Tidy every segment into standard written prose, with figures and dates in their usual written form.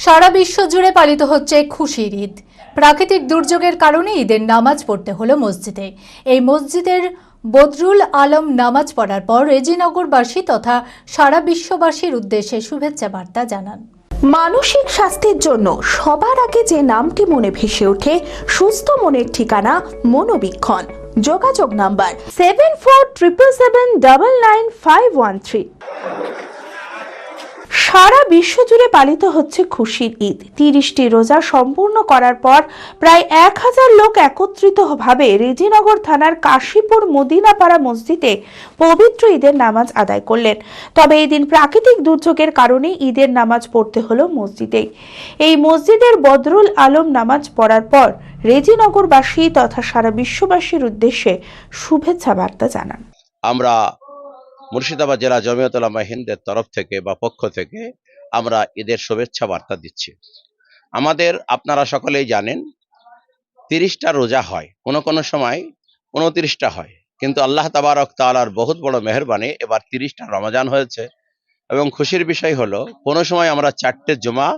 সারা বিশ্ব জুড়ে পালিত হচ্ছে খুশির ঈদ। প্রাকৃতিক দুর্যোগের কারণে ঈদের নামাজ পড়তে হলো মসজিদে। এই মসজিদের বদরুল আলম নামাজ পড়ার পর রেজিনগরবাসী তথা সারা বিশ্ববাসীর উদ্দেশ্যে শুভেচ্ছা বার্তা জানান। মানসিক স্বাস্থ্যের জন্য সবার আগে যে নামটি মনে ভেসে ওঠে, সুস্থ মনের ঠিকানা মনোবীক্ষণ। যোগাযোগ নাম্বার 7477799513। সারা বিশ্ব জুড়ে পালিত হচ্ছে খুশির ঈদ। 30টি রোজা সম্পূর্ণ করার পর প্রায় 1000 লোক একত্রিতভাবে রেজিনগর থানার কাশীপুর মদিনাপাড়া মসজিদে পবিত্র ঈদের নামাজ আদায় করলেন। তবে এদিন প্রাকৃতিক দুর্যোগের কারণে ঈদের নামাজ পড়তে হলো মসজিদেই। এই মসজিদের বদরুল আলম নামাজ পড়ার পর রেজিনগরবাসী তথা সারা বিশ্ববাসীর উদ্দেশ্যে শুভেচ্ছা বার্তা জানান। আমরা মুর্শিদাবাদ জেলা জমিয়ত উলামা হিন্দের তরফ থেকে বা পক্ষ থেকে আমরা ঈদের শুভেচ্ছা বার্তা দিচ্ছি। আমাদের আপনারা সকলেই জানেন 30টা রোজা হয়, কোনো সময় 29টা হয়, কিন্তু আল্লাহ তাবারক তাআলার বহুত বড় মেহেরবানি এবার 30টা রমজান হয়েছে। এবং খুশির বিষয় হলো কোনো সময় আমরা 4টে জুমা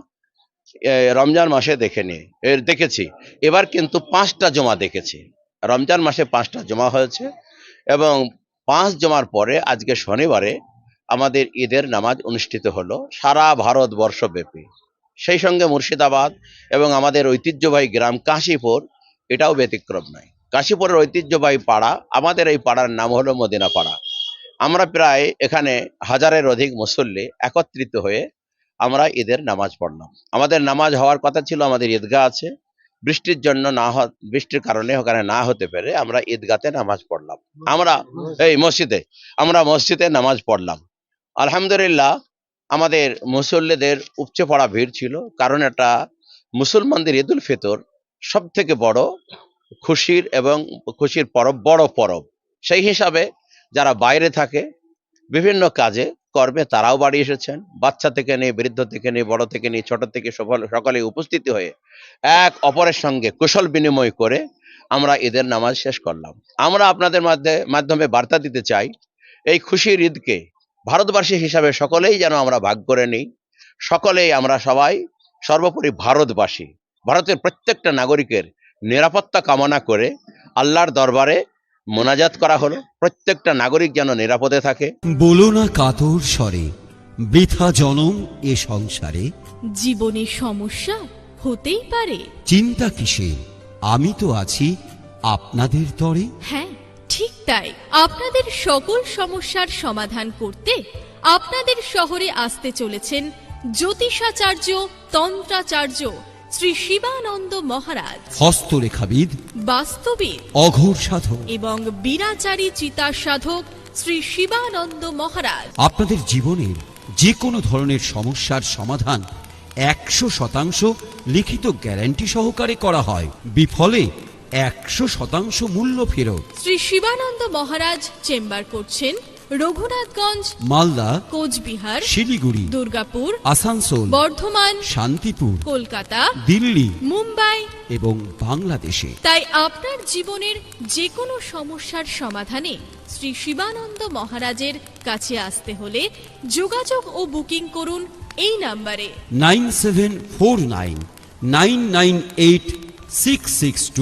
রমজান মাসে দেখেছি, এবার কিন্তু 5টা জুমা দেখেছি। রমজান মাসে 5টা জুমা হয়েছে এবং 5 জুমার পরে আজকে শনিবারে আমাদের ঈদের নামাজ অনুষ্ঠিত হলো সারা ভারতবর্ষব্যাপী। সেই সঙ্গে মুর্শিদাবাদ এবং আমাদের ঐতিহ্যবাহী গ্রাম কাশীপুর এটাও ব্যতিক্রম নয়। কাশীপুরের ঐতিহ্যবাহী পাড়া, আমাদের এই পাড়ার নাম হলো মদিনা পাড়া। আমরা প্রায় এখানে 1000-এর অধিক মুসল্লি একত্রিত হয়ে আমরা ঈদের নামাজ পড়লাম। আমাদের নামাজ হওয়ার কথা ছিল, আমাদের ঈদগাহ আছে, বৃষ্টির কারণে ওখানে না হতে পেরে আমরা ঈদগাতে নামাজ পড়লাম। আমরা মসজিদে নামাজ পড়লাম। আলহামদুলিল্লাহ, আমাদের মুসল্লিদের উপচে পড়া ভিড় ছিল, কারণ এটা মুসলমানদের ঈদুল ফিতর সব থেকে বড় খুশির বড় পরব। সেই হিসাবে যারা বাইরে থাকে বিভিন্ন কাজে কর্মে তারাও বাড়ি এসেছেন। বাচ্চা থেকে নিয়ে বৃদ্ধ থেকে নিয়ে বড় থেকে নিয়ে ছোট থেকে সকলে উপস্থিতি হয়ে এক অপরের সঙ্গে কুশল বিনিময় করে আমরা ঈদের নামাজ শেষ করলাম। আমরা আপনাদের মাধ্যমে বার্তা দিতে চাই, এই খুশির ঈদকে ভারতবাসী হিসাবে সকলেই যেন আমরা ভাগ করে নিই। আমরা সবাই সর্বোপরি ভারতবাসী, ভারতের প্রত্যেকটা নাগরিকের নিরাপত্তা কামনা করে আল্লাহর দরবারে মোনাজাত করা হলো, প্রত্যেকটা নাগরিক যেন নিরাপদে থাকে। বলো না কাতর স্বরে, বৃথা জনম এ সংসারে, জীবনের সমস্যা হতেই পারে, চিন্তা কিসের, আমি তো আছি আপনাদের তরে। হ্যাঁ ঠিক তাই, আপনাদের সকল সমস্যার সমাধান করতে আপনাদের শহরে আসতে চলেছেন জ্যোতিষাচার্য তন্ত্রাচার্য শ্রী শিবানন্দ মহারাজ, হস্তরেখাবিদ, বাস্তবিদ, অঘোর সাধক এবং বীরাচারী চিতার সাধক শ্রী শিবানন্দ মহারাজ। আপনাদের জীবনের যে কোনো ধরনের সমস্যার সমাধান 100% লিখিত গ্যারান্টি সহকারে করা হয়। বিফলে 100% মূল্য ফেরত। শ্রী শিবানন্দ মহারাজ চেম্বার করছেন রঘুনাথগঞ্জ, মালদা, কোচবিহার, শিলিগুড়ি, দুর্গাপুর, আসানসোল, বর্ধমান, শান্তিপুর, কলকাতা, দিল্লি, মুম্বাই এবং বাংলাদেশে। তাই আপনার জীবনের যে কোনো সমস্যার সমাধানে শ্রী শিবানন্দ মহারাজের কাছে আসতে হলে যোগাযোগ ও বুকিং করুন এই নাম্বারে 9749998662।